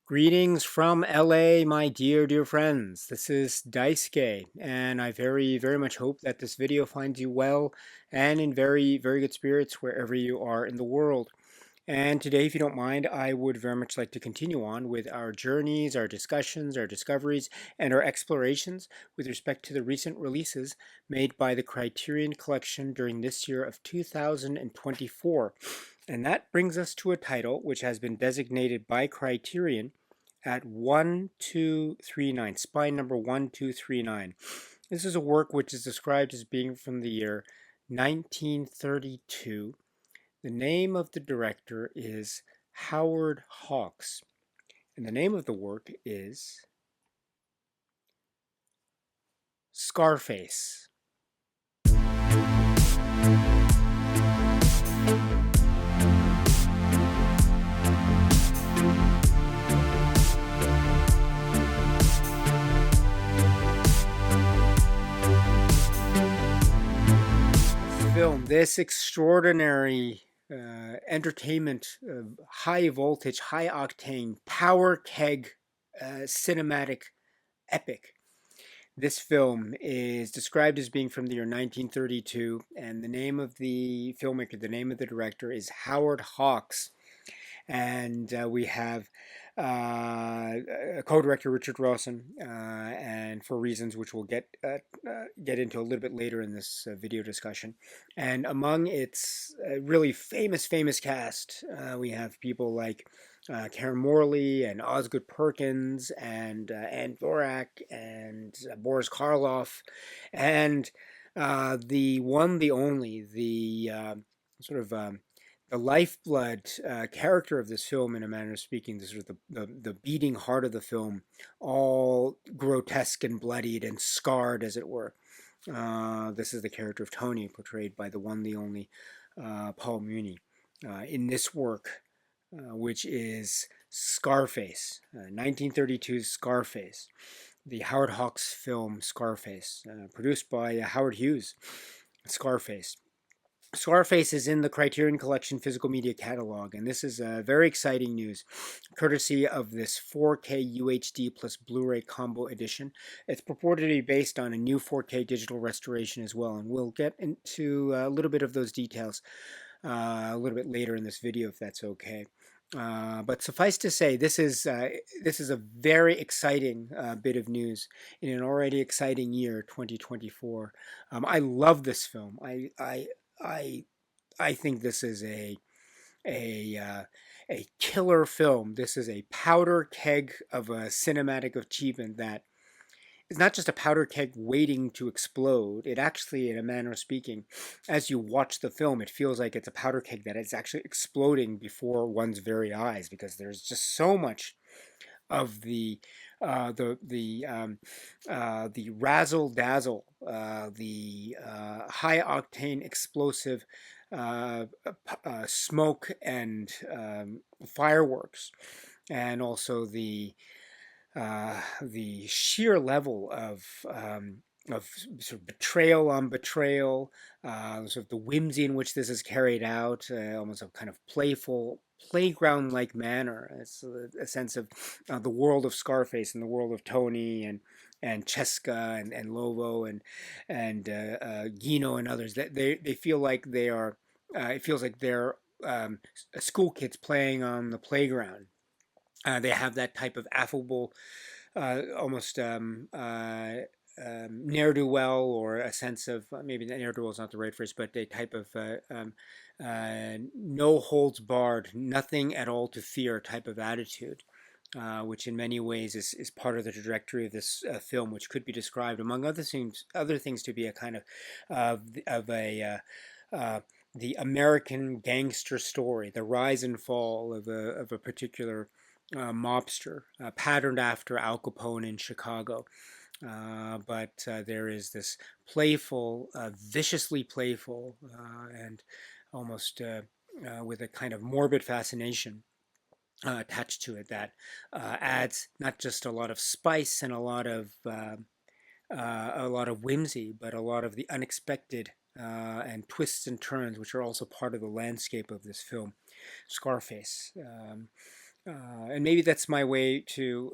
Greetings from LA, my dear friends. This is Daisuke, and I very much hope that this video finds you well and in very good spirits wherever you are in the world. And today, if you don't mind, I would very much like to continue on with our journeys, our discussions, our discoveries, and our explorations with respect to the recent releases made by the Criterion Collection during this year of 2024. And that brings us to a title which has been designated by Criterion at 1239, spine number 1239. This is a work which is described as being from the year 1932. The name of the director is Howard Hawks, and the name of the work is Scarface. This extraordinary entertainment, high voltage, high octane, power keg cinematic epic. This film is described as being from the year 1932, and the name of the filmmaker, the name of the director is Howard Hawks. And we have co-director Richard Rawson, and for reasons which we'll get into a little bit later in this video discussion. And among its really famous cast, we have people like Karen Morley and Osgood Perkins and Anne Dvorak and Boris Karloff, and the one, the only, the sort of the lifeblood character of this film, in a manner of speaking, the sort of the beating heart of the film, all grotesque and bloodied and scarred, as it were. This is the character of Tony, portrayed by the one, the only Paul Muni, in this work, which is Scarface, 1932's Scarface, the Howard Hawks film Scarface, produced by Howard Hughes. Scarface is in the Criterion Collection physical media catalog, and this is very exciting news, courtesy of this 4K UHD plus Blu-ray combo edition. It's purported to be based on a new 4K digital restoration as well, and we'll get into a little bit of those details a little bit later in this video, if that's okay. But suffice to say, this is a very exciting bit of news in an already exciting year, 2024. I love this film. I think this is a killer film. This is a powder keg of a cinematic achievement that is not just a powder keg waiting to explode. It actually, in a manner of speaking, as you watch the film, it feels like it's a powder keg that is actually exploding before one's very eyes, because there's just so much of the razzle dazzle, the high octane explosive smoke and fireworks, and also the sheer level of sort of betrayal on betrayal, sort of the whimsy in which this is carried out, almost a kind of playful playground-like manner. It's a sense of the world of Scarface and the world of Tony and Cheska and Lobo and Gino and others. That they feel like they are. It feels like they're school kids playing on the playground. They have that type of affable, almost ne'er-do-well, or a sense of, maybe ne'er-do-well is not the right phrase, but a type of no holds barred, nothing at all to fear type of attitude, which in many ways is part of the trajectory of this film, which could be described, among other things, to be a kind of the American gangster story, the rise and fall of a particular mobster, patterned after Al Capone in Chicago. But there is this playful, viciously playful, and almost with a kind of morbid fascination attached to it that adds not just a lot of spice and a lot of whimsy, but a lot of the unexpected and twists and turns, which are also part of the landscape of this film, Scarface. And maybe that's my way to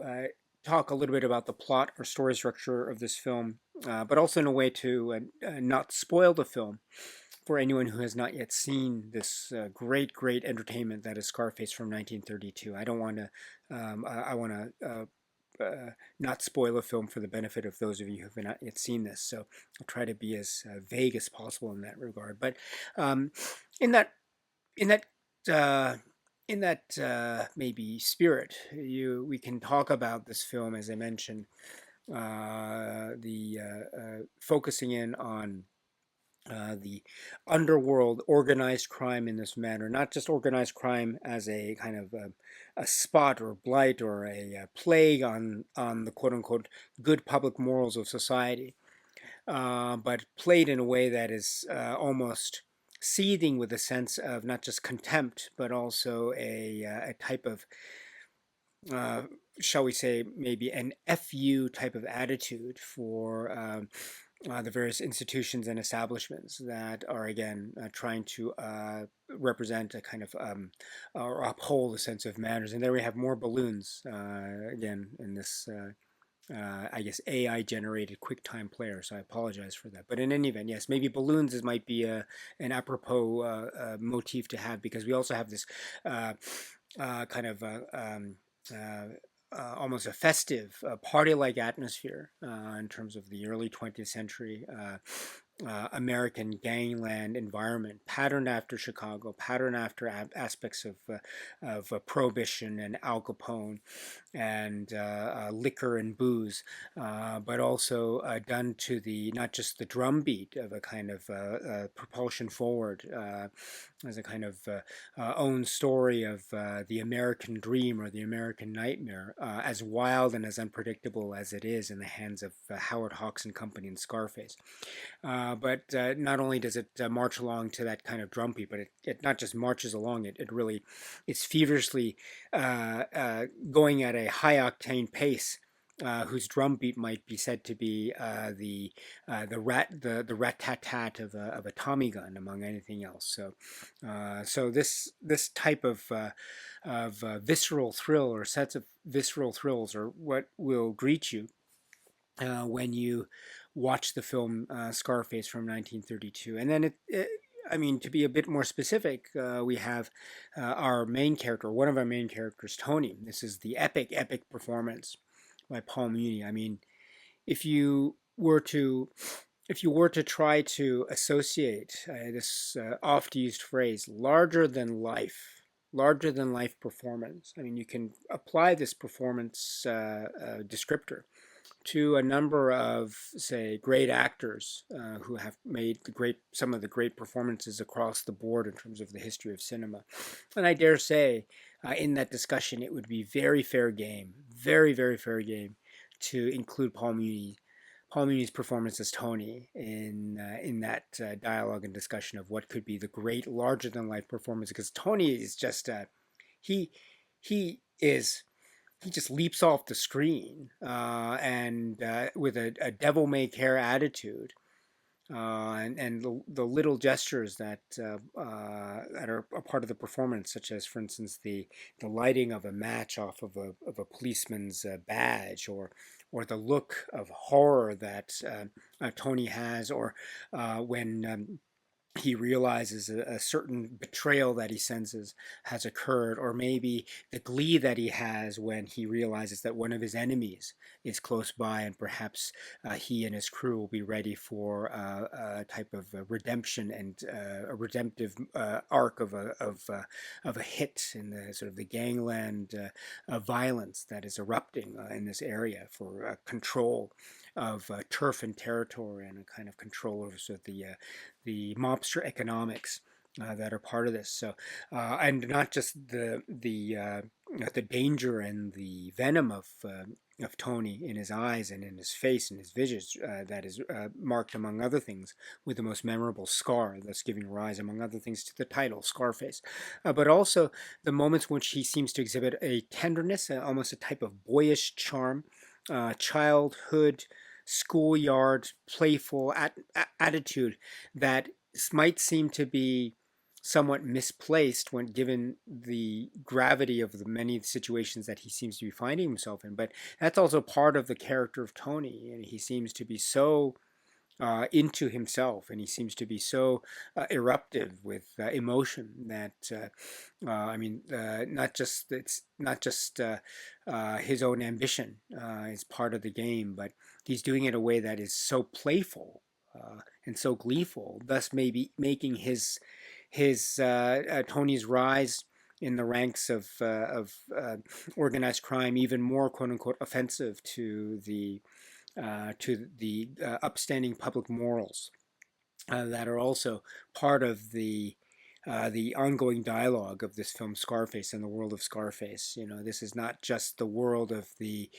talk a little bit about the plot or story structure of this film, but also in a way to not spoil the film for anyone who has not yet seen this great entertainment that is Scarface from 1932. I don't want to. I want to. Not spoil a film for the benefit of those of you who have not yet seen this. So I'll try to be as vague as possible in that regard. But um, in that in that uh, maybe spirit, you we can talk about this film as I mentioned, the focusing in on the underworld organized crime in this manner, not just organized crime as a kind of a spot or blight or a plague on the quote unquote good public morals of society, but played in a way that is almost seething with a sense of not just contempt, but also a type of, uh, shall we say, maybe an FU type of attitude for the various institutions and establishments that are, again, trying to represent a kind of or uphold a sense of manners. And there we have more balloons, again, in this I guess AI generated QuickTime player, so I apologize for that. But in any event, yes, maybe balloons might be an apropos motif to have, because we also have this uh, kind of almost a festive, party-like atmosphere in terms of the early 20th century American gangland environment, patterned after Chicago, patterned after aspects of prohibition and Al Capone and liquor and booze, but also done to the not just the drumbeat of a kind of propulsion forward as a kind of own story of the American dream or the American nightmare, as wild and as unpredictable as it is in the hands of Howard Hawks and Company and Scarface. But not only does it march along to that kind of drum beat, but it not just marches along, it really, it's feverishly going at a high octane pace. Whose drum beat might be said to be the rat tat tat of a Tommy gun among anything else. So this type of visceral thrill or sets of visceral thrills are what will greet you when you watch the film Scarface from 1932. And then I mean, to be a bit more specific, we have our main character, one of our main characters, Tony. This is the epic performance by Paul Muni. I mean, if you were to try to associate this oft used phrase, larger than life performance, I mean, you can apply this performance descriptor to a number of, say, great actors who have made some of the great performances across the board in terms of the history of cinema. And I dare say, in that discussion, it would be very fair game, very fair game, to include Paul Muni's performance as Tony in that dialogue and discussion of what could be the great larger than life performance. Because Tony is just he he is he just leaps off the screen and with a devil may care attitude, and the little gestures that are a part of the performance, such as, for instance, the lighting of a match off of a policeman's badge, or the look of horror that Tony has, or when he realizes a certain betrayal that he senses has occurred, or maybe the glee that he has when he realizes that one of his enemies is close by, and perhaps he and his crew will be ready for a type of redemption and a redemptive arc of a hit in the sort of the gangland violence that is erupting in this area for control of turf and territory, and a kind of control over sort of the mobster economics that are part of this. So, and not just the danger and the venom of Tony in his eyes and in his face and his visage that is marked, among other things, with the most memorable scar, thus giving rise, among other things, to the title Scarface. But also the moments in which he seems to exhibit a tenderness, almost a type of boyish charm, childhood, schoolyard, playful attitude that might seem to be somewhat misplaced when given the gravity of the many situations that he seems to be finding himself in. But that's also part of the character of Tony, and he seems to be so into himself, and he seems to be so eruptive with emotion that not just it's not just his own ambition is part of the game, but he's doing it in a way that is so playful and so gleeful, thus maybe making his Tony's rise in the ranks of organized crime even more quote unquote offensive to the upstanding public morals that are also part of the ongoing dialogue of this film Scarface and the world of Scarface. You know, this is not just the world of the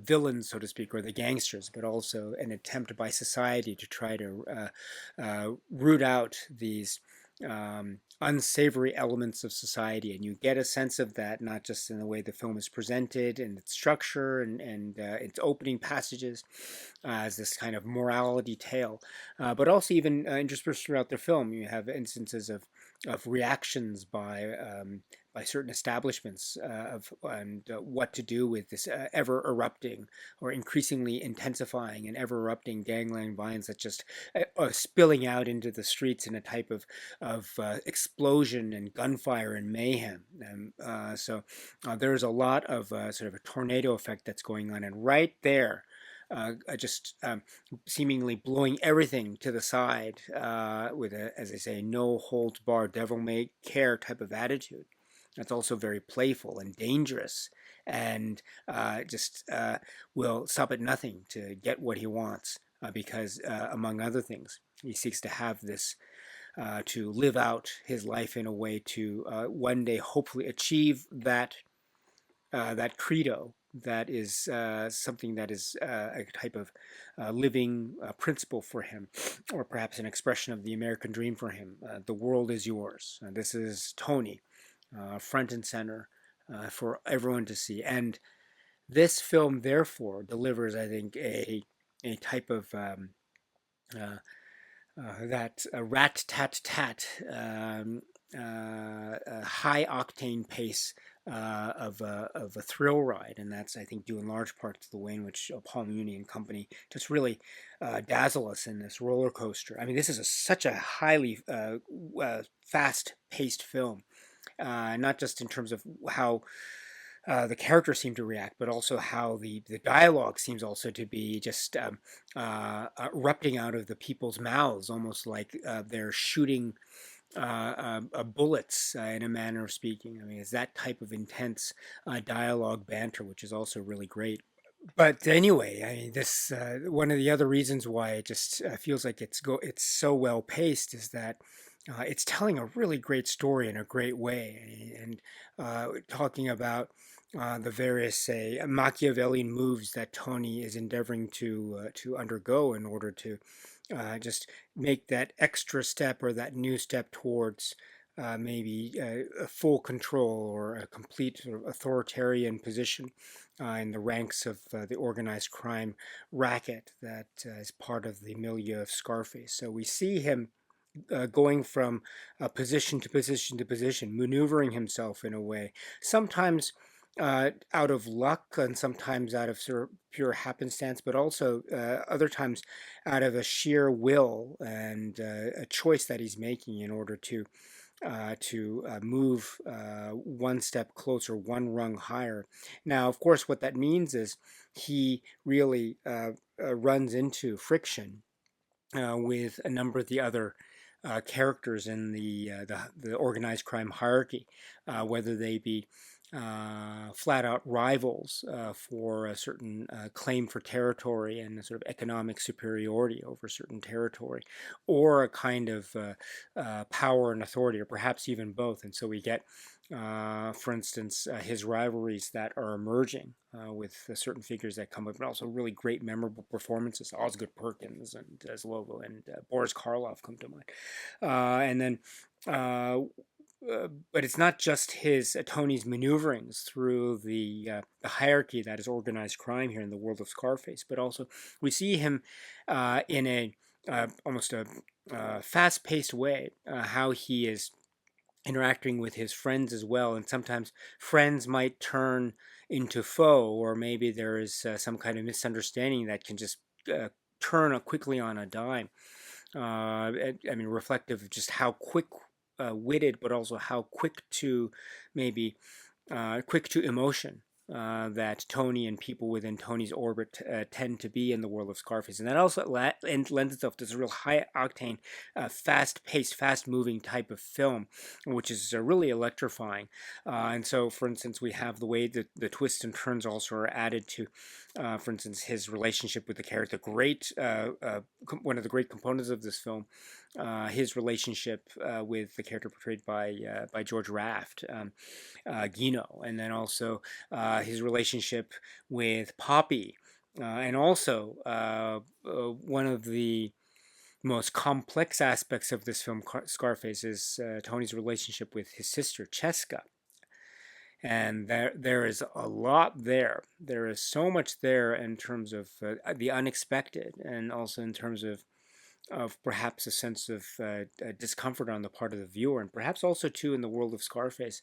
villains, so to speak, or the gangsters, but also an attempt by society to try to root out these unsavory elements of society, and you get a sense of that not just in the way the film is presented and its structure and its opening passages as this kind of morality tale, but also even interspersed throughout the film, you have instances of reactions by certain establishments of and what to do with this ever erupting or increasingly intensifying and ever erupting gangland violence that's just spilling out into the streets in a type of explosion and gunfire and mayhem. And there's a lot of sort of a tornado effect that's going on, and right there. Just seemingly blowing everything to the side with a, as I say, no holds barred, devil may care type of attitude. That's also very playful and dangerous, and just will stop at nothing to get what he wants, because, among other things, he seeks to have this, to live out his life in a way to one day hopefully achieve that credo that is something that is a type of living principle for him, or perhaps an expression of the American dream for him. The world is yours. This is Tony, front and center for everyone to see. And this film, therefore, delivers, I think, a type of that rat tat tat high octane pace of a thrill ride, and that's, I think, due in large part to the way in which Paul Muni and company just really dazzle us in this roller coaster. I mean, this is such a highly fast-paced film, not just in terms of how the characters seem to react, but also how the dialogue seems also to be just erupting out of the people's mouths, almost like they're shooting bullets, in a manner of speaking. I mean, it's that type of intense dialogue banter, which is also really great. But anyway, I mean, this one of the other reasons why it just feels like it's so well paced is that it's telling a really great story in a great way, and talking about the various, say, Machiavellian moves that Tony is endeavoring to undergo in order to just make that extra step or that new step towards maybe a full control or a complete sort of authoritarian position in the ranks of the organized crime racket that is part of the milieu of Scarface. So we see him going from position to position to position, maneuvering himself in a way, sometimes out of luck and sometimes out of sort of pure happenstance, but also other times out of a sheer will and a choice that he's making in order to move one step closer, one rung higher. Now, of course, what that means is he really runs into friction with a number of the other characters in the organized crime hierarchy, whether they be flat out rivals for a certain claim for territory and a sort of economic superiority over certain territory, or a kind of power and authority, or perhaps even both. And so we get, for instance, his rivalries that are emerging with certain figures that come up, and also really great, memorable performances. Osgood Perkins and Logo and Boris Karloff come to mind. And then but it's not just his Tony's maneuverings through the hierarchy that is organized crime here in the world of Scarface, but also we see him in almost a fast-paced way, how he is interacting with his friends as well, and sometimes friends might turn into foe, or maybe there is some kind of misunderstanding that can just turn quickly on a dime. I mean, reflective of just how quick witted, but also how quick to maybe quick to emotion that Tony and people within Tony's orbit tend to be in the world of Scarface. And that also lends itself to this real high octane, fast paced, fast moving type of film, which is really electrifying. And so, for instance, we have the way that the twists and turns also are added to, for instance, his relationship with the character. One of the great components of this film, his relationship with the character portrayed by George Raft. Gino, and then also his relationship with Poppy, and also one of the most complex aspects of this film, Scarface, is Tony's relationship with his sister Cheska. And there is a lot there. There is so much there in terms of the unexpected, and also in terms of perhaps a sense of discomfort on the part of the viewer, and perhaps also too in the world of Scarface.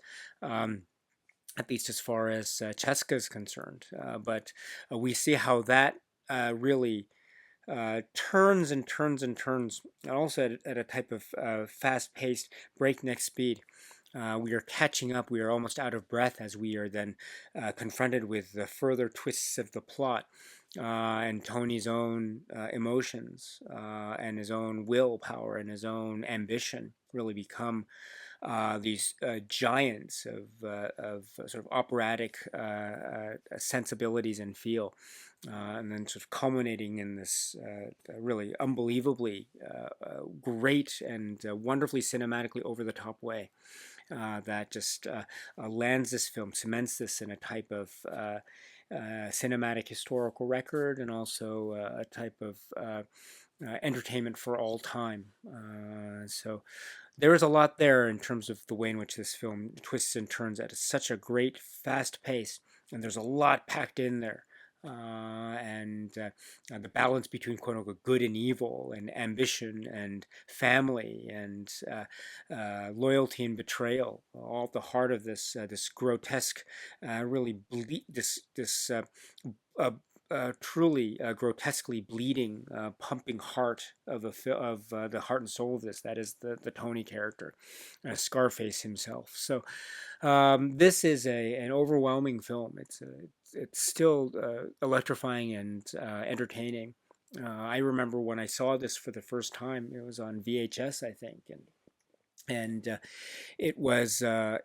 At least as far as Cheska is concerned. But we see how that really turns and turns and turns, and also at a type of fast-paced, breakneck speed. We are catching up. We are almost out of breath as we are then confronted with the further twists of the plot. And Tony's own emotions and his own willpower and his own ambition really become these giants of sort of operatic sensibilities and feel, and then sort of culminating in this really unbelievably great and wonderfully cinematically over the top way that just lands this film, cements this in a type of cinematic historical record, and also a type of entertainment for all time. So there is a lot there in terms of the way in which this film twists and turns at such a great, fast pace, and there's a lot packed in there. And the balance between quote unquote good and evil, and ambition and family, and loyalty and betrayal, all at the heart of this grotesque, really uh, truly grotesquely bleeding, pumping heart of the heart and soul of this. That is the Tony character, Scarface himself. So this is an overwhelming film. It's still electrifying and entertaining. I remember when I saw this for the first time. It was on VHS, I think, and it was I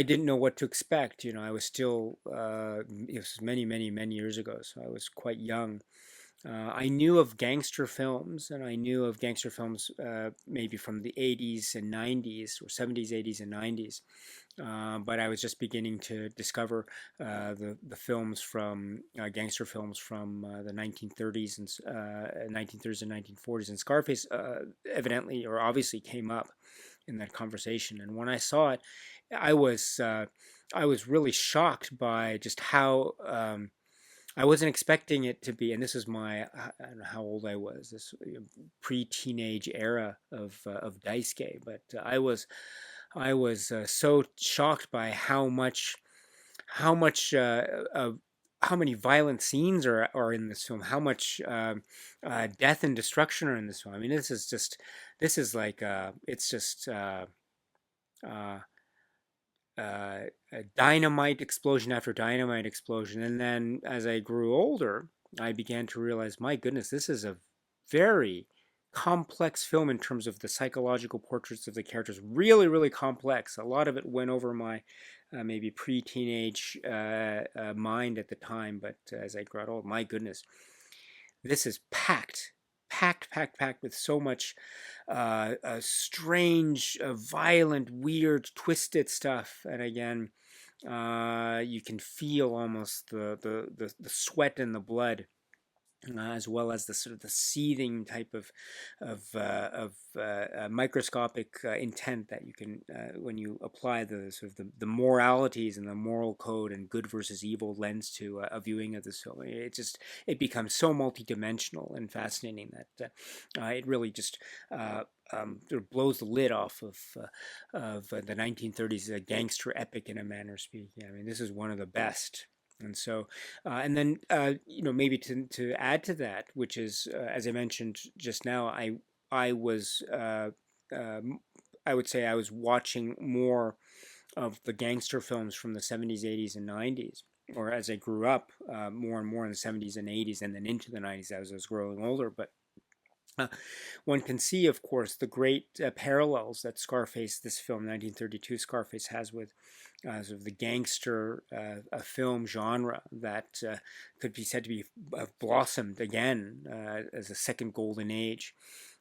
didn't know what to expect. I was still it was many years ago, so I was quite young. I knew of gangster films, and I knew of gangster films maybe from the 80s and 90s, or 70s, 80s, and 90s. But I was just beginning to discover the films from gangster films from the 1930s and 1930s and 1940s, and Scarface evidently or obviously came up in that conversation. And when I saw it, I was I was really shocked by just how I wasn't expecting it to be. And this is my I don't know how old I was, this pre-teenage era of Daisuke, but I was so shocked by how much how many violent scenes are in this film, how much death and destruction are in this film. I mean, this is like it's just uh, a dynamite explosion after dynamite explosion. And then as I grew older, I began to realize, my goodness, this is a very complex film in terms of the psychological portraits of the characters. Really, really complex. A lot of it went over my maybe pre-teenage mind at the time, but as I got old, my goodness, this is packed with so much strange, violent, weird, twisted stuff. And again, you can feel almost the sweat and the blood as well as the sort of the seething type of microscopic intent that you can when you apply the sort of the moralities and the moral code and good versus evil lens to a viewing of this film. It becomes so multidimensional and fascinating that it really just sort of blows the lid off of the 1930s gangster epic in a manner of speaking. I mean, this is one of the best. And so, and then maybe to add to that, which is as I mentioned just now, I was I would say I was watching more of the gangster films from the 70s, 80s, and 90s. Or as I grew up, more and more in the 70s and 80s, and then into the 90s as I was growing older. But uh, one can see, of course, the great parallels that Scarface, this film, 1932 Scarface, has with sort of the gangster film genre that could be said to be blossomed again as a second golden age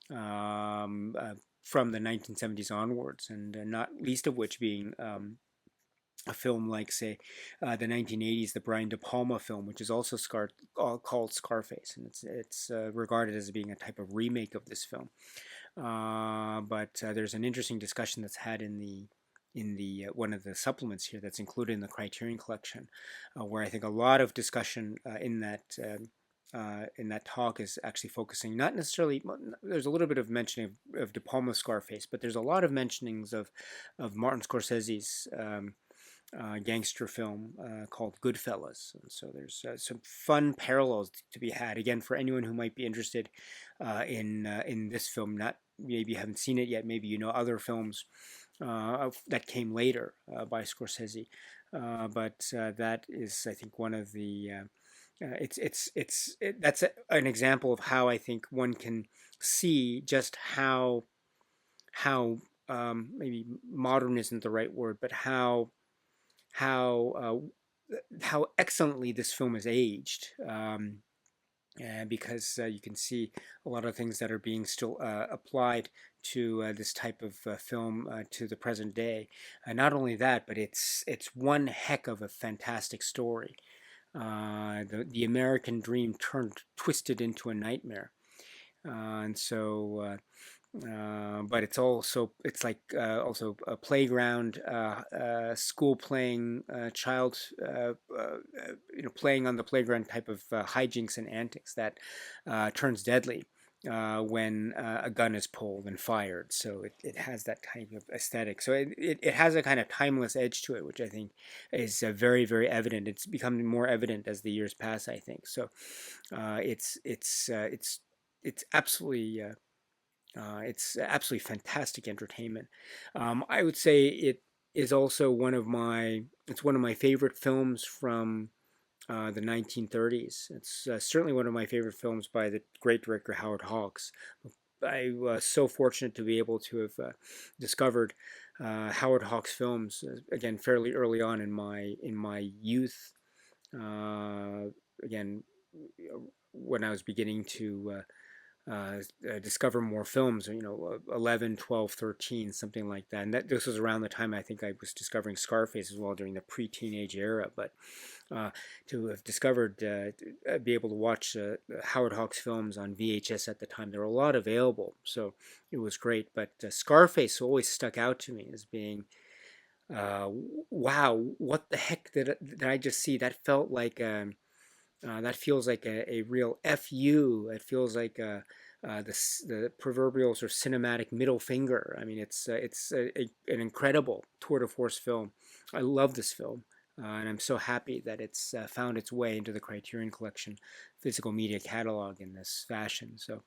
from the 1970s onwards, and not least of which being a film like, say, the 1980s, the Brian De Palma film, which is also called Scarface, and it's regarded as being a type of remake of this film. But there's an interesting discussion that's had in the one of the supplements here that's included in the Criterion Collection, where I think a lot of discussion in that talk is actually focusing not necessarily. There's a little bit of mentioning of De Palma's Scarface, but there's a lot of mentionings of Martin Scorsese's gangster film called Goodfellas. And so there's some fun parallels to be had again for anyone who might be interested in this film. Not maybe you haven't seen it yet. Maybe you know other films that came later by Scorsese. But that is, I think, one of the that's an example of how I think one can see just how maybe modern isn't the right word, but how how excellently this film is aged. And because you can see a lot of things that are being still applied to this type of film to the present day. Not only that, but it's one heck of a fantastic story. The American dream turned twisted into a nightmare, and so but it's like also a playground, school playing, child, playing on the playground type of hijinks and antics that turns deadly when a gun is pulled and fired. So it has that kind of aesthetic. So it has a kind of timeless edge to it, which I think is very, very evident. It's becoming more evident as the years pass, I think. So it's absolutely it's absolutely fantastic entertainment. I would say is also it's one of my favorite films from the 1930s. It's certainly one of my favorite films by the great director Howard Hawks. I was so fortunate to be able to have discovered Howard Hawks films again fairly early on in my youth. Again, when I was beginning to discover more films, 11, 12, 13, something like that. And this was around the time I think I was discovering Scarface as well during the pre-teenage era. But to have discovered, be able to watch Howard Hawks films on VHS at the time, there were a lot available. So it was great. But Scarface always stuck out to me as being, wow, what the heck did I just see? That felt like that feels like a real FU. It feels like the proverbial sort of cinematic middle finger. I mean, it's an incredible tour de force film. I love this film, and I'm so happy that it's found its way into the Criterion Collection physical media catalog in this fashion. So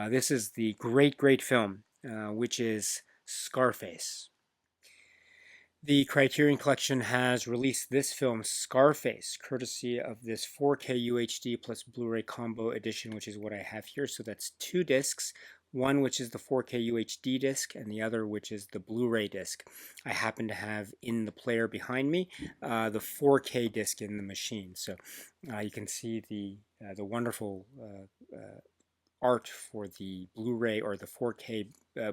this is the great, great film, which is Scarface. The Criterion Collection has released this film, Scarface, courtesy of this 4K UHD plus Blu-ray combo edition, which is what I have here. So that's two discs, one which is the 4K UHD disc, and the other which is the Blu-ray disc. I happen to have in the player behind me the 4K disc in the machine. So you can see the wonderful art for the Blu-ray or the 4K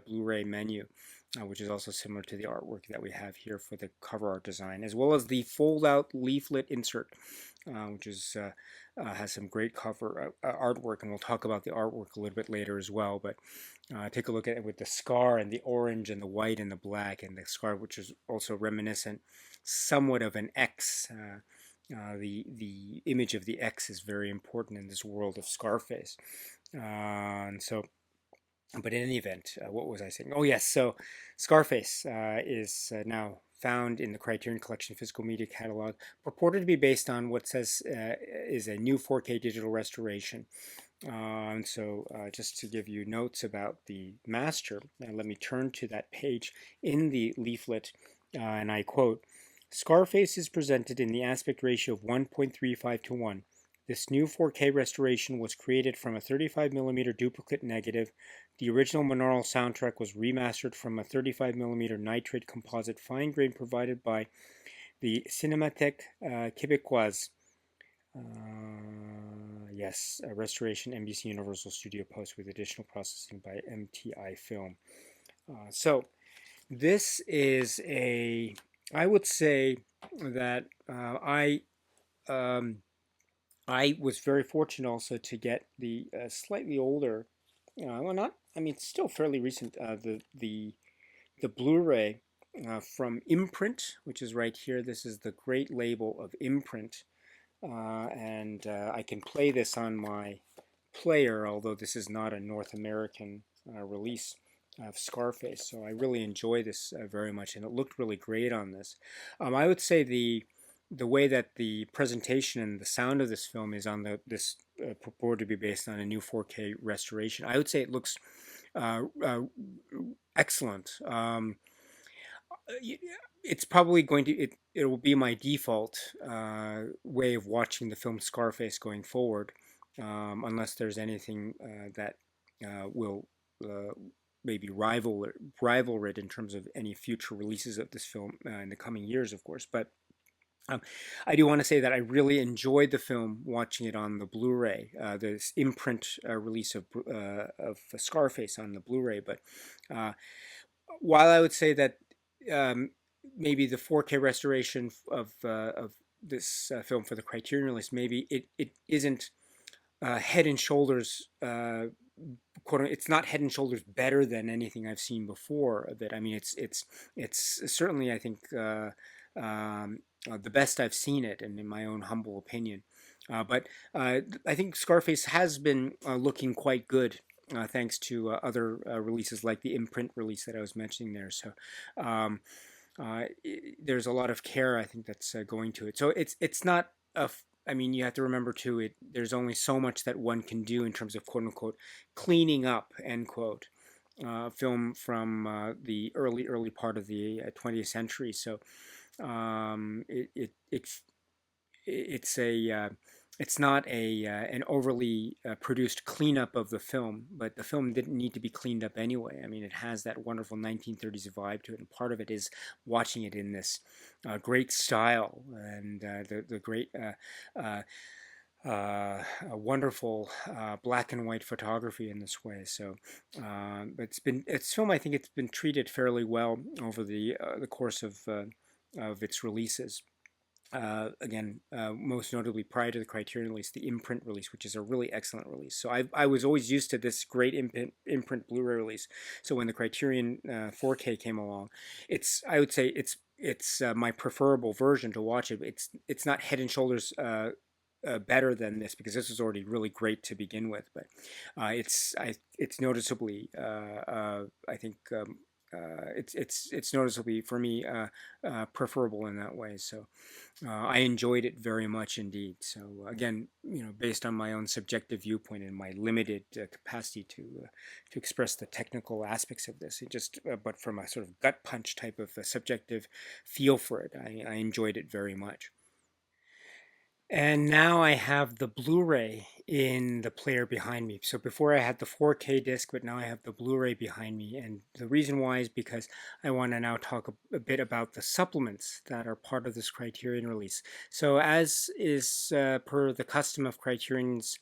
Blu-ray menu which is also similar to the artwork that we have here for the cover art design, as well as the fold-out leaflet insert, which is has some great cover artwork, and we'll talk about the artwork a little bit later as well. But take a look at it with the scar and the orange and the white and the black, and the scar, which is also reminiscent somewhat of an X. The image of the X is very important in this world of Scarface, and so. But in any event, what was I saying? Oh yes, so Scarface is now found in the Criterion Collection physical media catalog, purported to be based on what says is a new 4K digital restoration. And so just to give you notes about the master, let me turn to that page in the leaflet, and I quote, Scarface is presented in the aspect ratio of 1.35 to 1. This new 4K restoration was created from a 35mm duplicate negative. The original monaural soundtrack was remastered from a 35mm nitrate composite fine grain provided by the Cinémathèque Québécoise. Yes, a restoration NBC Universal Studio Post with additional processing by MTI Film. So this is I would say that I was very fortunate also to get the slightly older, well, not, I mean, it's still fairly recent, the Blu-ray from Imprint, which is right here. This is the great label of Imprint, and I can play this on my player, although this is not a North American release of Scarface. So I really enjoy this very much, and it looked really great on this. I would say the way that the presentation and the sound of this film is on this purported to be based on a new 4K restoration, I would say it looks excellent. It's probably going to it will be my default way of watching the film Scarface going forward, unless there's anything that will maybe rival it in terms of any future releases of this film in the coming years, of course. But I do want to say that I really enjoyed the film watching it on the Blu-ray, this Imprint release of Scarface on the Blu-ray. But while I would say that maybe the 4K restoration of this film for the Criterion release, maybe it isn't head and shoulders. It's not head and shoulders better than anything I've seen before of it. I mean, it's certainly, I think, the best I've seen it, and in my own humble opinion. But I think Scarface has been looking quite good, thanks to other releases like the Imprint release that I was mentioning there. So there's a lot of care, I think, that's going to it. So it's not I mean, you have to remember too, there's only so much that one can do in terms of quote unquote cleaning up, end quote, film from the early part of the 20th century. So it's a it's not an overly produced cleanup of the film, but the film didn't need to be cleaned up anyway. I mean, it has that wonderful 1930s vibe to it, and part of it is watching it in this great style and the great wonderful black and white photography in this way. So it's film, I think it's been treated fairly well over the course of its releases. Again, most notably prior to the Criterion release, the Imprint release, which is a really excellent release. So I was always used to this great Imprint Blu-ray release. So when the Criterion 4K came along, I would say it's my preferable version to watch it. It's not head and shoulders better than this, because this was already really great to begin with. But it's noticeably I think. It's noticeably for me preferable in that way. So I enjoyed it very much indeed. So again, based on my own subjective viewpoint and my limited capacity to express the technical aspects of this, but from a sort of gut punch type of subjective feel for it, I enjoyed it very much. And now I have the Blu-ray in the player behind me. So before I had the 4K disc, but now I have the Blu-ray behind me. And the reason why is because I want to now talk a bit about the supplements that are part of this Criterion release. So as is per the custom of Criterion's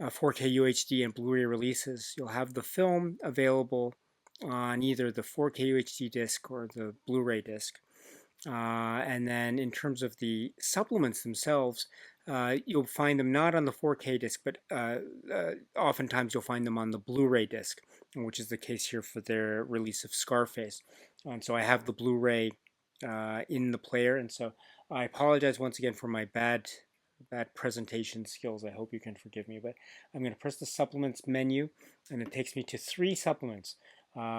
4K UHD and Blu-ray releases, you'll have the film available on either the 4K UHD disc or the Blu-ray disc. And then in terms of the supplements themselves, you'll find them not on the 4K disc, but oftentimes you'll find them on the Blu-ray disc, which is the case here for their release of Scarface. So I have the Blu-ray in the player, and so I apologize once again for my bad presentation skills. I hope you can forgive me, but I'm going to press the supplements menu, and it takes me to 3 supplements.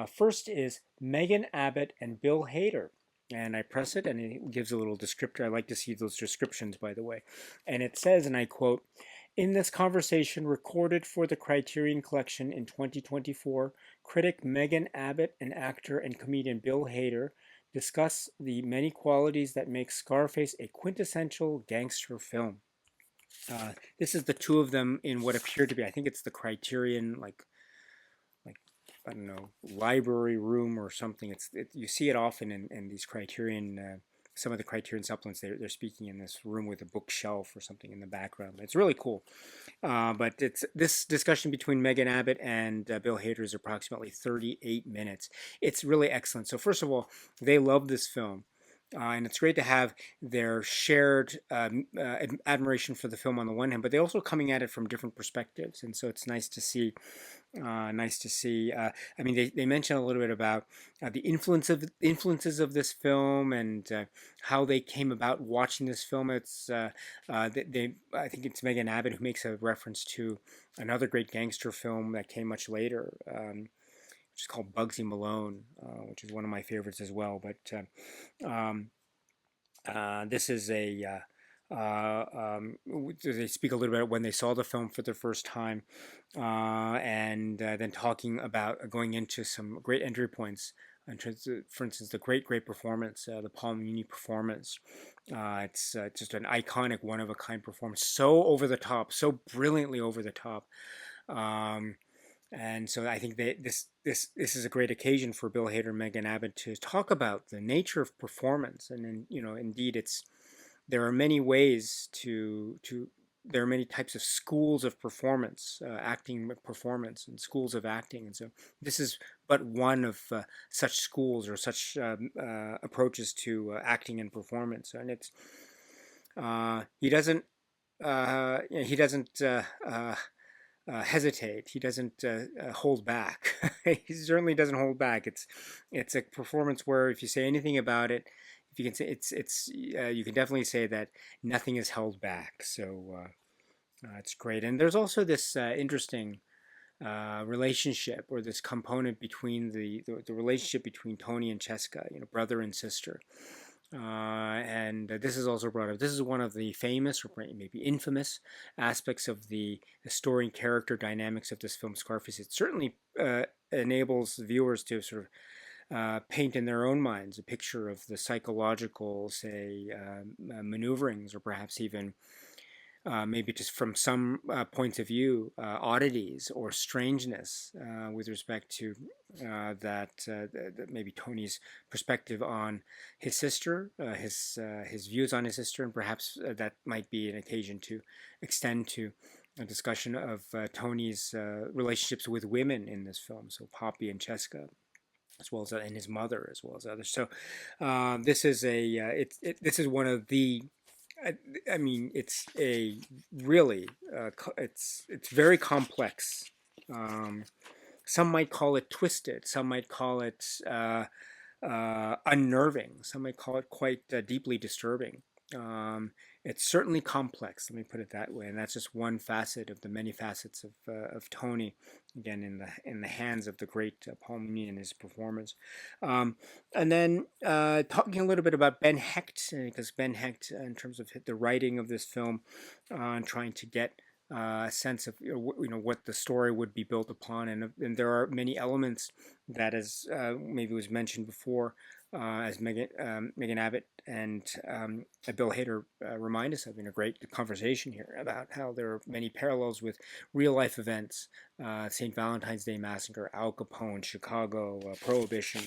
First is Megan Abbott and Bill Hader. And I press it, and it gives a little descriptor. I like to see those descriptions, by the way. And it says, and I quote, "In this conversation recorded for the Criterion Collection in 2024, critic Megan Abbott and actor and comedian Bill Hader discuss the many qualities that make Scarface a quintessential gangster film." This is the two of them in what appeared to be, I think it's the Criterion, like I don't know, library room or something. You see it often in these Criterion, some of the Criterion supplements. They're speaking in this room with a bookshelf or something in the background. It's really cool. But it's this discussion between Megan Abbott and Bill Hader is approximately 38 minutes. It's really excellent. So first of all, they love this film. And it's great to have their shared admiration for the film on the one hand, but they're also coming at it from different perspectives, and so it's nice to see. I mean, they mention a little bit about the influences of this film and how they came about watching this film. It's I think it's Megan Abbott who makes a reference to another great gangster film that came much later, which is called Bugsy Malone, which is one of my favorites as well. But this is a they speak a little bit when they saw the film for the first time, and then talking about going into some great entry points. For instance, the great performance, the Paul Muni performance. It's just an iconic, one-of-a-kind performance, so over the top, so brilliantly over the top. And so I think that this is a great occasion for Bill Hader and Megan Abbott to talk about the nature of performance, and indeed there are many ways there are many types of schools of performance, acting performance, and schools of acting, and so this is but one of such schools or such approaches to acting and performance, and it's he doesn't hesitate. He doesn't hold back. He certainly doesn't hold back. It's a performance where if you say anything about it, if you can say you can definitely say that nothing is held back. So it's great. And there's also this interesting relationship, or this component between the relationship between Tony and Cheska, brother and sister. And this is also brought up. This is one of the famous, or maybe infamous, aspects of the story and character dynamics of this film, Scarface. It certainly enables viewers to sort of paint in their own minds a picture of the psychological, say, maneuverings, or perhaps even maybe just from some points of view, oddities or strangeness with respect to maybe Tony's perspective on his sister, his views on his sister, and perhaps that might be an occasion to extend to a discussion of Tony's relationships with women in this film, so Poppy and Cheska, as well as and his mother, as well as others. So this is this is one of the I mean, it's a really it's very complex. Some might call it twisted. Some might call it unnerving. Some might call it quite deeply disturbing. It's certainly complex. Let me put it that way. And that's just one facet of the many facets of Tony, again in the hands of the great Paul Muni and his performance. And then talking a little bit about Ben Hecht, because Ben Hecht, in terms of the writing of this film, and trying to get a sense of what the story would be built upon, and there are many elements that, as maybe was mentioned before, as Megan Abbott and Bill Hader remind us of in a great conversation here about how there are many parallels with real life events, St. Valentine's Day Massacre, Al Capone, Chicago, Prohibition.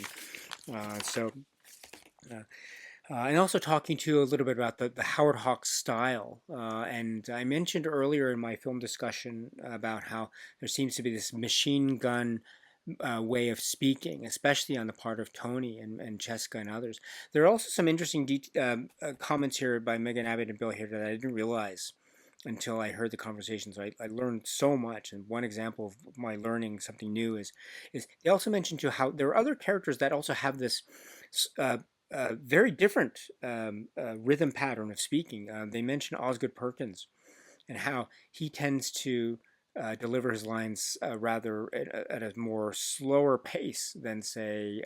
And also talking to you a little bit about the Howard Hawks style. And I mentioned earlier in my film discussion about how there seems to be this machine gun way of speaking, especially on the part of Tony and Cheska and others. There are also some interesting comments here by Megan Abbott and Bill Hader that I didn't realize until I heard the conversation. So I learned so much. And one example of my learning something new is they also mentioned too how there are other characters that also have this uh, very different rhythm pattern of speaking. They mention Osgood Perkins and how he tends to deliver his lines rather at a more slower pace than, say,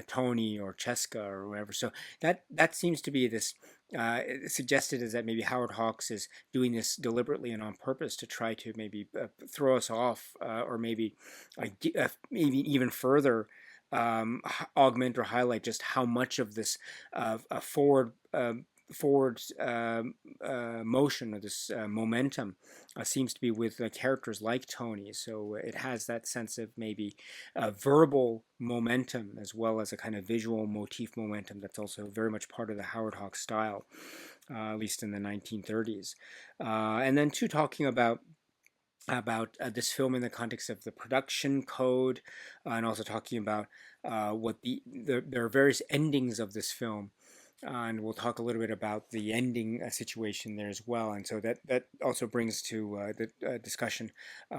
Tony or Cheska or whatever. So that seems to be this. Suggested is that maybe Howard Hawks is doing this deliberately and on purpose to try to maybe throw us off, or maybe even further augment or highlight just how much of this forward motion or this momentum seems to be with characters like Tony. So it has that sense of maybe verbal momentum as well as a kind of visual motif momentum that's also very much part of the Howard Hawks style, at least in the 1930s. And then too, talking about this film in the context of the production code, and also talking about what there are various endings of this film, and we'll talk a little bit about the ending situation there as well. And so that also brings to the discussion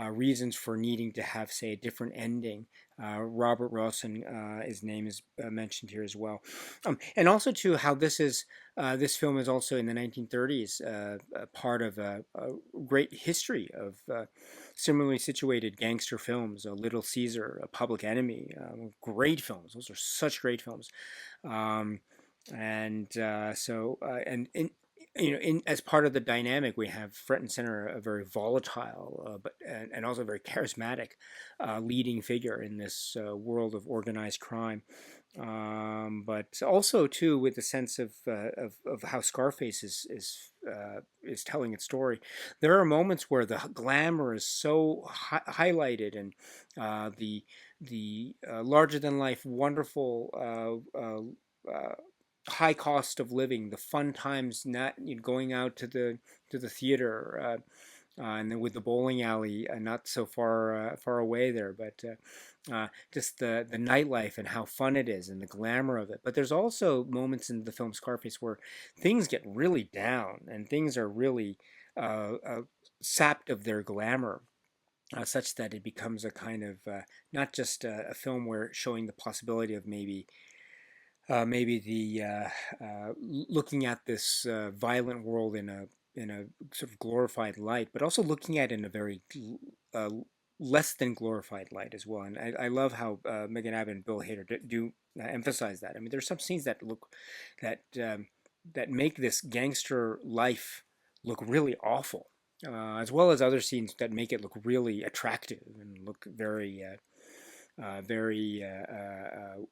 reasons for needing to have, say, a different ending. Robert Rawson, his name is mentioned here as well, and also too how this film is also in the 1930s part of a great history of similarly situated gangster films. Little Caesar, Public Enemy, great films. Those are such great films. Um, and in as part of the dynamic, we have front and center a very volatile, and also very charismatic leading figure in this world of organized crime. But also too with the sense of how Scarface is telling its story. There are moments where the glamour is so highlighted, and the larger than life, wonderful. High cost of living, the fun times, not going out to the theater, and then with the bowling alley not so far away there, but just the nightlife and how fun it is and the glamour of it. But there's also moments in the film Scarface where things get really down and things are really sapped of their glamour. Such that it becomes a kind of not just a film where showing the possibility of maybe the looking at this violent world in a sort of glorified light, but also looking at it in a very uh, less than glorified light as well. And I love how Megan Abbott and Bill Hader do emphasize that. I mean, there's some scenes that that make this gangster life look really awful, as well as other scenes that make it look really attractive and look very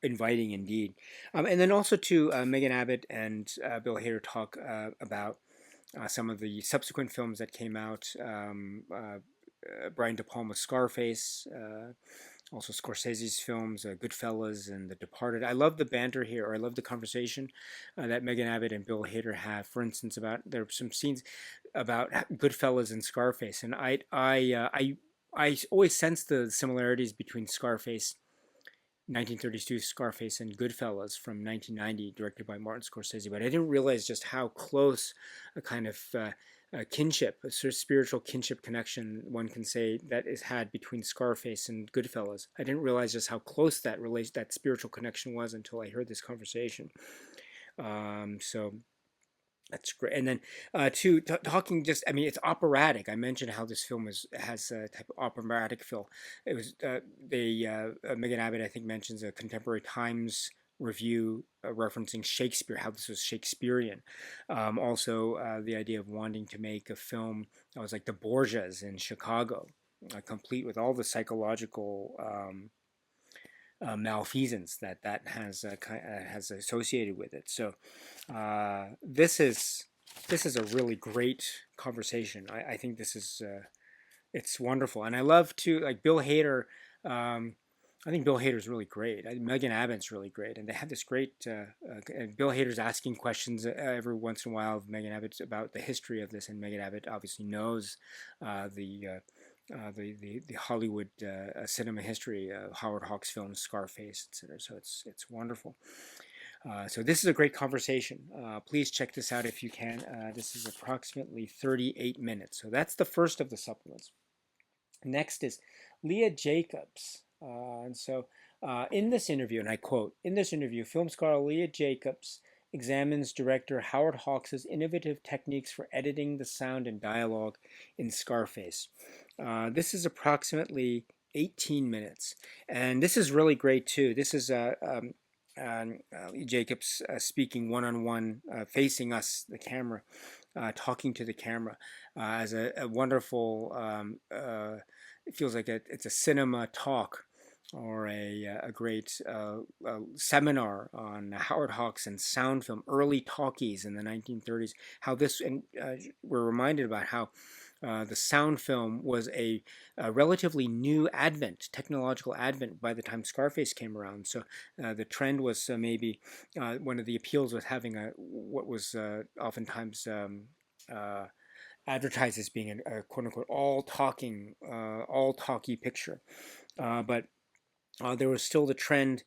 inviting indeed. And then also to Megan Abbott and Bill Hader talk about some of the subsequent films that came out. Brian De Palma's Scarface, also Scorsese's films, Goodfellas and The Departed. I love the banter here, or I love the conversation that Megan Abbott and Bill Hader have. For instance, about there are some scenes about Goodfellas and Scarface, and I always sense the similarities between Scarface, 1932 Scarface, and Goodfellas from 1990, directed by Martin Scorsese. But I didn't realize just how close a kind of kinship, a sort of spiritual kinship connection, one can say, that is had between Scarface and Goodfellas. I didn't realize just how close that spiritual connection was until I heard this conversation. So that's great. And then talking just, I mean, it's operatic. I mentioned how this film has a type of operatic feel. It was Megan Abbott, I think, mentions a Contemporary Times review referencing Shakespeare, how this was Shakespearean. Also, the idea of wanting to make a film that was like the Borgias in Chicago, complete with all the psychological malfeasance that has associated with it. So this is a really great conversation. I think this is it's wonderful, and I love to like Bill Hader. I think Bill Hader's really great. Megan Abbott's really great, and they have this great. And Bill Hader's asking questions every once in a while of Megan Abbott about the history of this, and Megan Abbott obviously knows the the Hollywood cinema history, Howard Hawks films, Scarface, etc. So it's wonderful. So this is a great conversation. Please check this out if you can. This is approximately 38 minutes. So that's the first of the supplements. Next is Leah Jacobs. In this interview, and I quote, in this interview, film scholar Leah Jacobs examines director Howard Hawks' innovative techniques for editing the sound and dialogue in Scarface. This is approximately 18 minutes. And this is really great too. This is Jacobs speaking one-on-one, facing us, the camera, talking to the camera, as a wonderful, it feels like it's a cinema talk or a great seminar on Howard Hawks and sound film, early talkies in the 1930s, how this, and we're reminded about how the sound film was a relatively new advent, technological advent by the time Scarface came around. So the trend was maybe one of the appeals was having what was oftentimes advertised as being a quote unquote all talky picture, but there was still the trend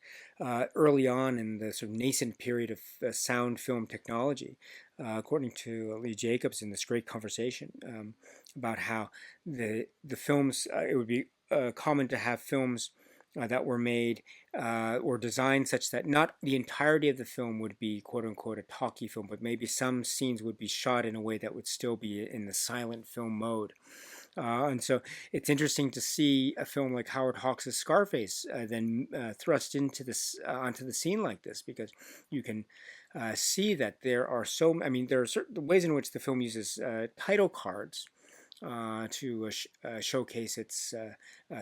early on in the sort of nascent period of sound film technology, according to Lee Jacobs in this great conversation about how the films, it would be common to have films that were made or designed such that not the entirety of the film would be quote unquote a talkie film, but maybe some scenes would be shot in a way that would still be in the silent film mode. And so it's interesting to see a film like Howard Hawks' Scarface then thrust into this onto the scene like this, because you can see that there are there are certain ways in which the film uses title cards to showcase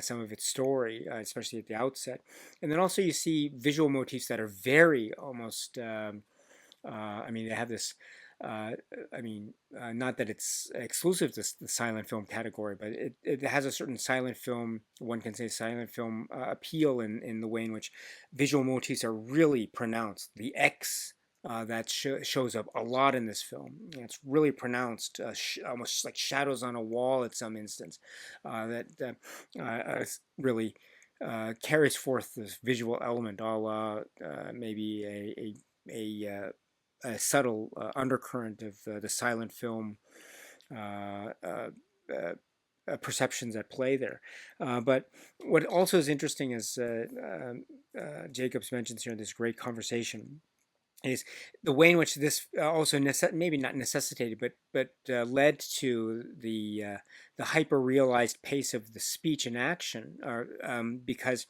some of its story, especially at the outset, and then also you see visual motifs that are very almost. They have this. Uh, Not that it's exclusive to the silent film category, but it has a certain silent film, one can say silent film appeal in the way in which visual motifs are really pronounced. The X that shows up a lot in this film. It's really pronounced, almost like shadows on a wall at some instance, that really carries forth this visual element, a la maybe a subtle undercurrent of the silent film uh, uh, perceptions at play there. But what also is interesting is Jacobs mentions here in this great conversation is the way in which this also maybe not necessitated, but led to the hyper realized pace of the speech and action, or because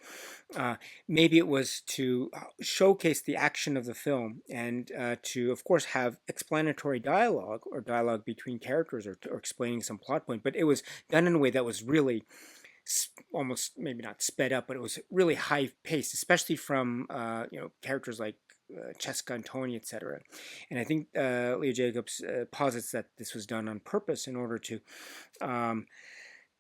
maybe it was to showcase the action of the film and to, of course, have explanatory dialogue or dialogue between characters or explaining some plot point, but it was done in a way that was really almost maybe not sped up, but it was really high paced, especially from characters like Cheska and Tony, etc. And I think Leah Jacobs posits that this was done on purpose in order um,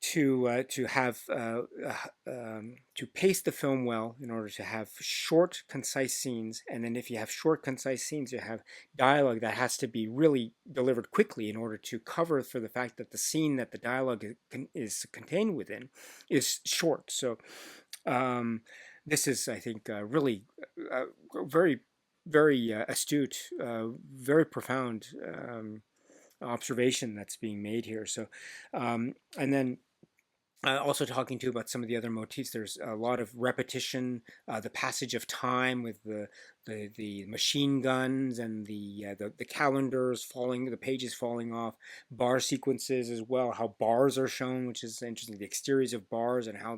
to have to pace the film well, in order to have short, concise scenes, and then if you have short, concise scenes, you have dialogue that has to be really delivered quickly in order to cover for the fact that the scene that the dialogue is contained within is short. So this is, I think, really very, very astute, very profound observation that's being made here. So, and then also talking to about some of the other motifs. There's a lot of repetition, the passage of time with the machine guns and the calendars falling, the pages falling off, bar sequences as well. How bars are shown, which is interesting. The exteriors of bars and how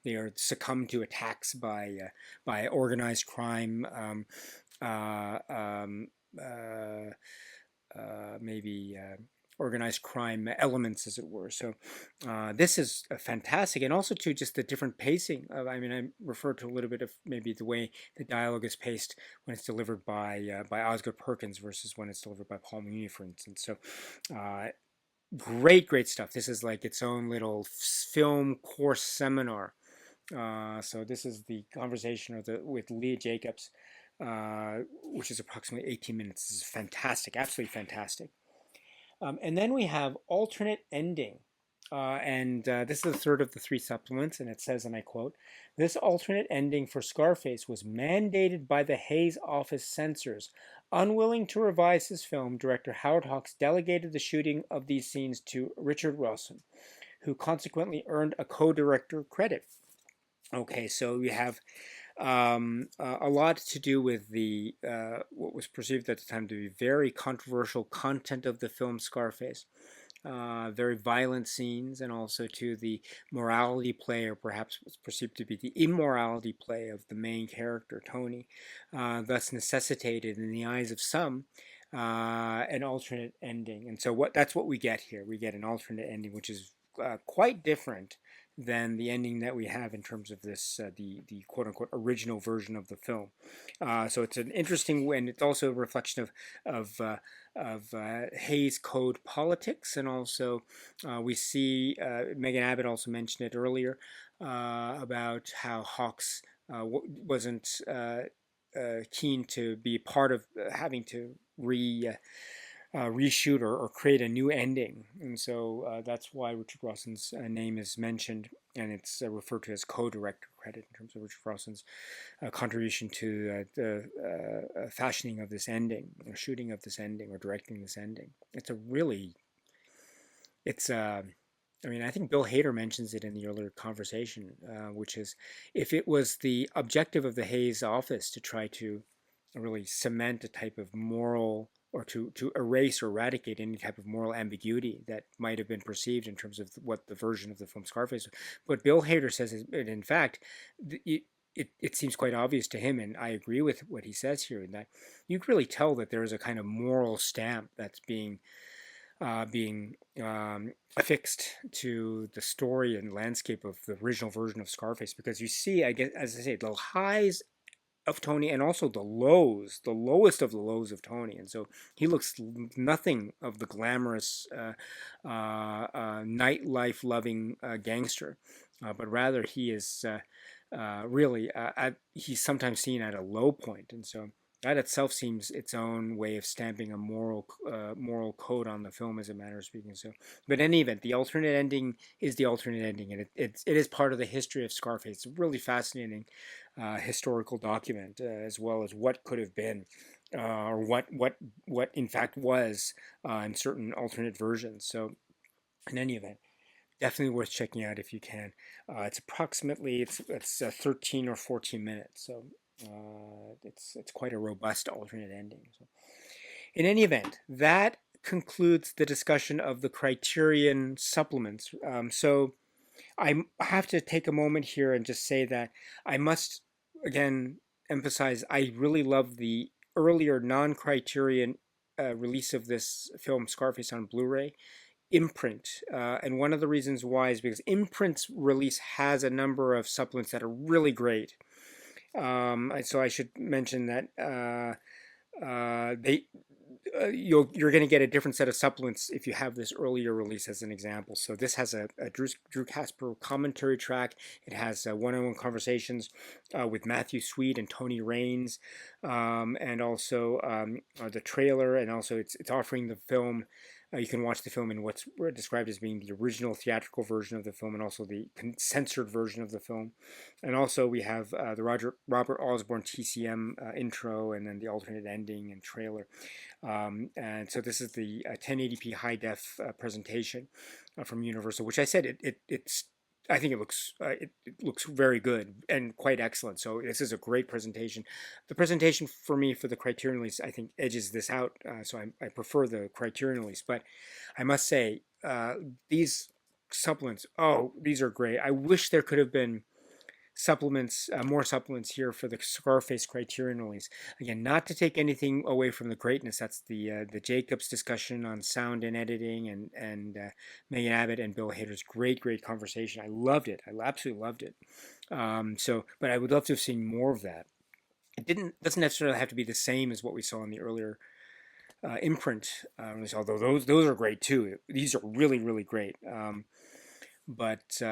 they are succumbed to attacks by organized crime. Uh, um, uh, Maybe organized crime elements, as it were. So this is fantastic, and also to just the different pacing. I referred to a little bit of maybe the way the dialogue is paced when it's delivered by Osgood Perkins versus when it's delivered by Paul Mooney, for instance. So great stuff. This is like its own little film course seminar. So this is the conversation with Leah Jacobs, which is approximately 18 minutes. This is fantastic, absolutely fantastic. And then we have alternate ending. And this is the third of the three supplements, and it says, and I quote, "This alternate ending for Scarface was mandated by the Hayes office censors. Unwilling to revise his film, director Howard Hawks delegated the shooting of these scenes to Richard Wilson, who consequently earned a co-director credit." Okay, so we have a lot to do with the what was perceived at the time to be very controversial content of the film Scarface. Very violent scenes, and also to the morality play, or perhaps what's perceived to be the immorality play of the main character, Tony, thus necessitated, in the eyes of some, an alternate ending. And so that's what we get here. We get an alternate ending, which is quite different than the ending that we have in terms of this the quote unquote original version of the film. So it's an interesting, and it's also a reflection of Hayes Code politics, and also we see Megan Abbott also mentioned it earlier about how Hawks wasn't keen to be part of having to reshoot or create a new ending, and so that's why Richard Rawson's name is mentioned, and it's referred to as co-director credit in terms of Richard Rawson's contribution to the fashioning of this ending, or shooting of this ending, or directing this ending. It's I mean, I think Bill Hader mentions it in the earlier conversation, which is, if it was the objective of the Hayes office to try to really cement a type of moral, or to erase or eradicate any type of moral ambiguity that might have been perceived in terms of what the version of the film Scarface was. What Bill Hader says is, in fact, it seems quite obvious to him, and I agree with what he says here, in that you can really tell that there is a kind of moral stamp that's being affixed to the story and landscape of the original version of Scarface, because you see, I guess, as I say, the highs of Tony, and also the lowest of the lows of Tony, and so he looks nothing of the glamorous nightlife loving gangster, but rather he is really he's sometimes seen at a low point, and so that itself seems its own way of stamping a moral code on the film, as a matter of speaking. So, but in any event, the alternate ending is the alternate ending, and it is part of the history of Scarface. It's a really fascinating historical document, as well as what could have been, or what in fact was, in certain alternate versions. So, in any event, definitely worth checking out if you can. It's approximately it's 13 or 14 minutes, so it's quite a robust alternate ending. So, in any event, that concludes the discussion of the Criterion supplements. So I have to take a moment here and just say that I must again emphasize, I really love the earlier non-Criterion release of this film Scarface on Blu-ray imprint, and one of the reasons why is because imprint's release has a number of supplements that are really great. So I should mention that you're going to get a different set of supplements if you have this earlier release, as an example. So this has a Drew Casper commentary track. It has one-on-one conversations with Matthew Sweet and Tony Raines, and also the trailer, and also it's offering the film. You can watch the film in what's described as being the original theatrical version of the film, and also the censored version of the film. And also we have the Robert Osborne TCM intro, and then the alternate ending and trailer. And so this is the 1080p high def presentation from Universal, which I said it's. I think it looks very good and quite excellent. So this is a great presentation. The presentation for me for the Criterion release, I think, edges this out. So I prefer the Criterion release. But I must say, these supplements, oh, these are great. I wish there could have been supplements, more supplements here for the Scarface Criterion release. Again, not to take anything away from the greatness. That's the Jacobs discussion on sound and editing, and Megan Abbott and Bill Hader's great conversation. I loved it. I absolutely loved it. But I would love to have seen more of that. Doesn't necessarily have to be the same as what we saw in the earlier imprint release, although those are great too. These are really great. But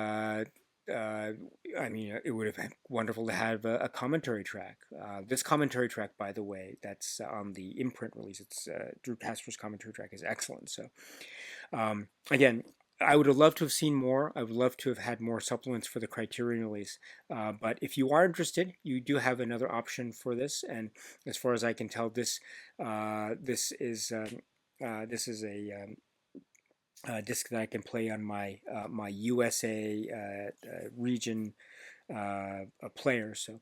I mean, it would have been wonderful to have a commentary track. This commentary track, by the way, that's on the imprint release. It's Drew Casper's commentary track is excellent. So again, I would have loved to have seen more. I would love to have had more supplements for the Criterion release. But if you are interested, you do have another option for this. And as far as I can tell, this is a disc that I can play on my USA region a player. So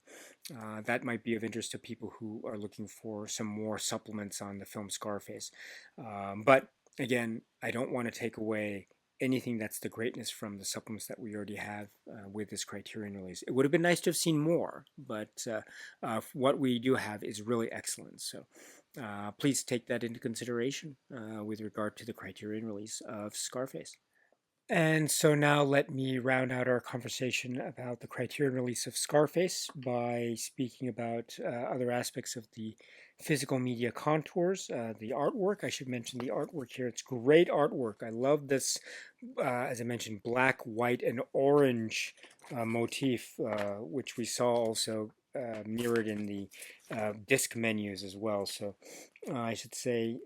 that might be of interest to people who are looking for some more supplements on the film Scarface. But again, I don't want to take away anything that's the greatness from the supplements that we already have with this Criterion release. It would have been nice to have seen more, but what we do have is really excellent. So please take that into consideration with regard to the Criterion release of Scarface. And so now let me round out our conversation about the Criterion release of Scarface by speaking about other aspects of the physical media contours, the artwork. I should mention the artwork here. It's great artwork. I love this, as I mentioned, black, white, and orange motif, which we saw also mirrored in the disc menus as well. So I should say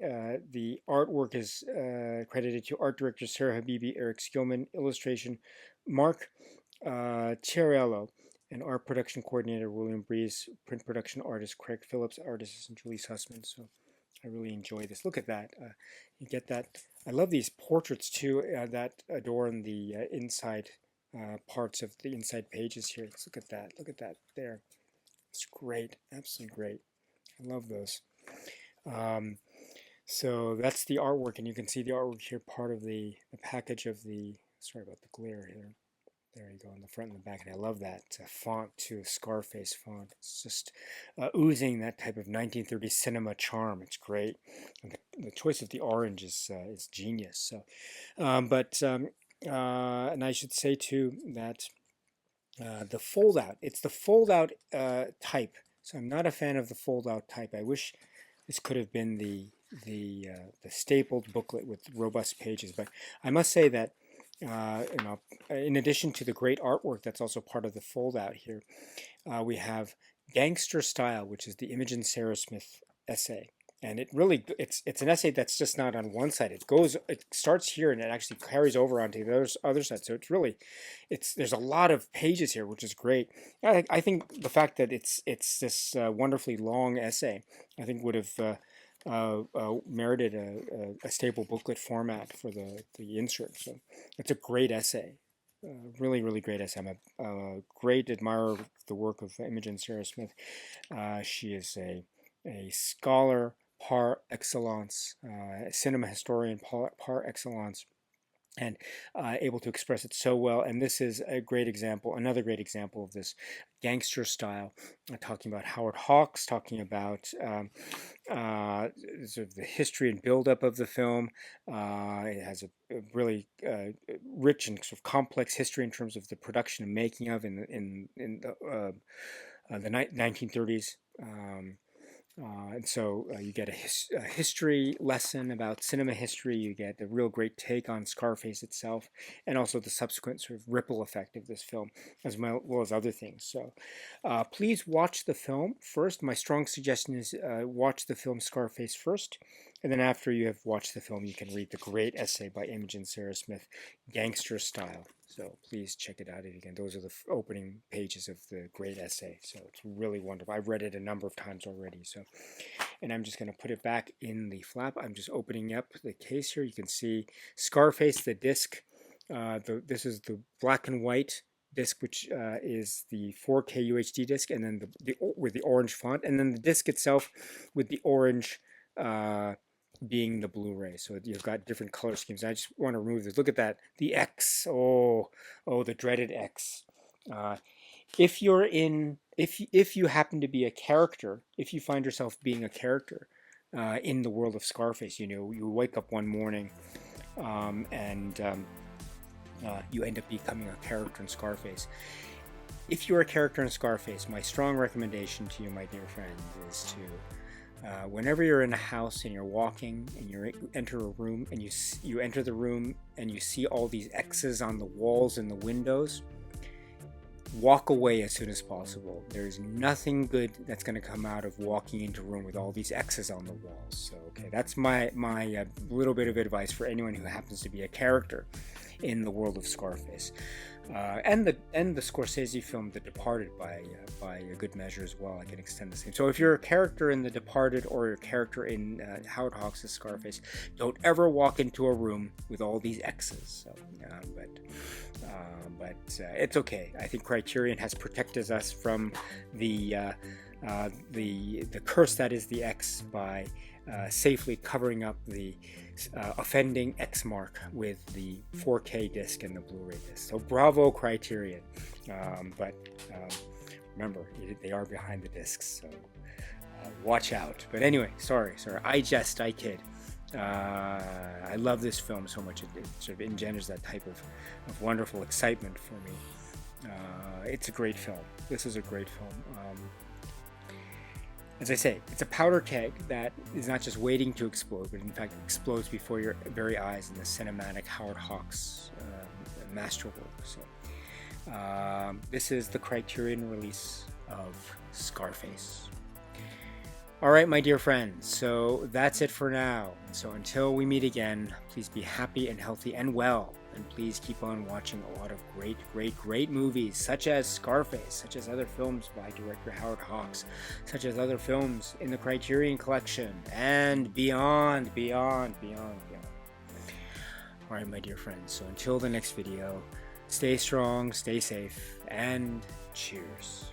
the artwork is credited to art director Sarah Habibi, Eric Skillman, illustration Mark Chiarello, and art production coordinator William Breeze, print production artist Craig Phillips, artist Julie Sussman. So I really enjoy this. Look at that. You get that. I love these portraits too that adorn the inside parts of the inside pages here. Let's look at that. Look at that there. It's great. Absolutely great. I love those. So that's the artwork, and you can see the artwork here, part of the package of the, sorry about the glare here. There you go, in the front and the back, and I love that font too, Scarface font. It's just oozing that type of 1930s cinema charm. It's great. And the choice of the orange is genius. So, and I should say too that the fold-out, it's the fold-out type. So I'm not a fan of the fold-out type. I wish this could have been the stapled booklet with robust pages, but I must say that in addition to the great artwork that's also part of the fold-out here, we have Gangster Style, which is the Imogen Sarah Smith essay, and it's an essay that's just not on one side. It starts here and it actually carries over onto the other side. So there's a lot of pages here, which is great. I think the fact that it's this wonderfully long essay, I think would have merited a staple booklet format for the insert. So it's a great essay, really, really great essay. I'm a great admirer of the work of Imogen Sarah Smith. She is a scholar par excellence, cinema historian par excellence, and able to express it so well. And this is a great example, another great example of this gangster style, talking about Howard Hawks, talking about sort of the history and buildup of the film. It has a really rich and sort of complex history in terms of the production and making of in the 1930s. And so you get a history lesson about cinema history. You get a real great take on Scarface itself, and also the subsequent sort of ripple effect of this film, as well as other things. So please watch the film first. My strong suggestion is watch the film Scarface first, and then after you have watched the film, you can read the great essay by Imogen Sarah Smith, Gangster Style. So please check it out if you can. Those are the opening pages of the great essay. So it's really wonderful. I've read it a number of times already. So, and I'm just going to put it back in the flap. I'm just opening up the case here. You can see Scarface, the disc. This is the black and white disc, which is the 4K UHD disc, and then with the orange font, and then the disc itself with the orange being the Blu-ray. So you've got different color schemes. I just want to remove this. Look at that. The X. Oh, the dreaded X. If you happen to be a character, if you find yourself being a character in the world of Scarface, you wake up one morning and you end up becoming a character in Scarface. If you're a character in Scarface, my strong recommendation to you, my dear friends, is to whenever you're in a house and you're walking and you enter a room and you enter the room and you see all these X's on the walls and the windows, walk away as soon as possible. There's nothing good that's going to come out of walking into a room with all these X's on the walls. So, okay, that's my little bit of advice for anyone who happens to be a character in the world of Scarface. And the Scorsese film The Departed by a good measure as well. I can extend the same. So if you're a character in The Departed or a character in Howard Hawks' Scarface, don't ever walk into a room with all these X's. So, but it's okay. I think Criterion has protected us from the curse that is the X by safely covering up the offending X mark with the 4K disc and the Blu-ray disc. So bravo, Criterion. But remember, they are behind the discs, so watch out. But anyway, sorry, I kid. I love this film so much. It sort of engenders that type of wonderful excitement for me. It's a great film. This is a great film. As I say, it's a powder keg that is not just waiting to explode, but in fact explodes before your very eyes in the cinematic Howard Hawks masterwork. So, this is the Criterion release of Scarface. All right, my dear friends, so that's it for now. So until we meet again, please be happy and healthy and well. And please keep on watching a lot of great movies, such as Scarface, such as other films by director Howard Hawks, such as other films in the Criterion Collection, and beyond. All right, my dear friends, so until the next video, stay strong, stay safe, and cheers.